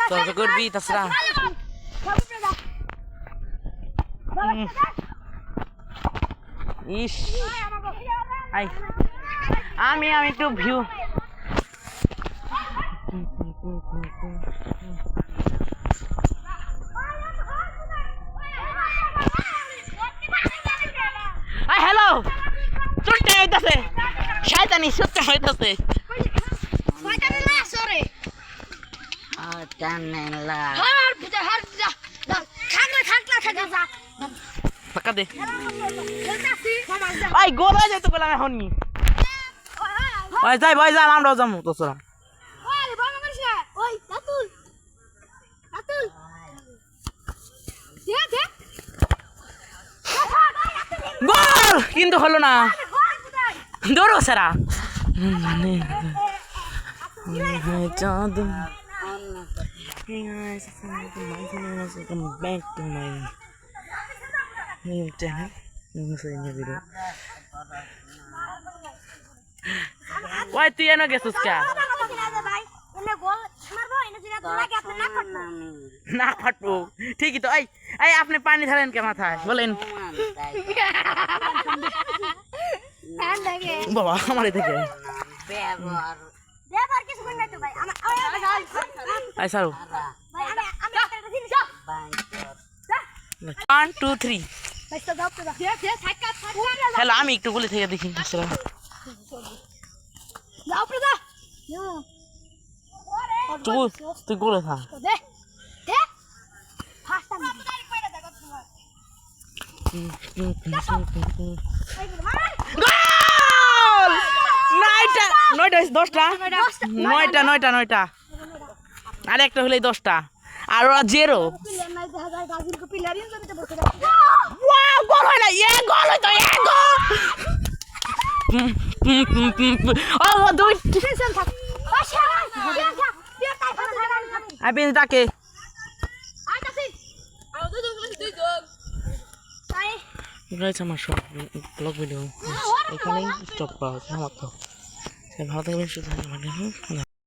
তো করবি তাছাড়া ইস আই আমি একটু ভিউ হ্যালো চুটতে হইতাছে শয়তানি চুটতে হইতাছে শয়তানি না সরে আটানেলা হার বুঝা খাগলা যা টাকা দে খেলতাছি আই গোলা যাইতো বললাম এখন নি ওই যাই ভাই যা আমরাও যামু তো চল ওই বাবা করিস না ওই রাতুল দে গোল কিন্তু হলো না দৌড়ো সারা মানে চাঁদ Hey guys, welcome back to my new channel. Video. Why তুই এনে গেছিস কা? না ফাটবো ঠিকই তো এই আপনি পানি ঢালেন কে মাথায় বলেন বাবা আমার থেকে দেবার কিছু কই না তো ভাই আই সারো ভাই আমি একটা জিনিস 1 2 3 ভাই তো দাও তো দে থাকা হ্যালো আমি একটু বলে থেকে দেখি আসলে দাও তো দা তুই গোলে থাক দে ফাস্ট টাইম গাড়ি কইরা দেখো তোমার গোল নয়টা আর একটা হলেই 10টা আর ওরা জেরো গোল হয় না গোল হইতো ও দুই আমি ডাকে আমার সব ব্লগ ভিডিও এখানেই স্টপ করা হচ্ছে আমার তো ভালো থাকবেন সুস্থ থাকবেন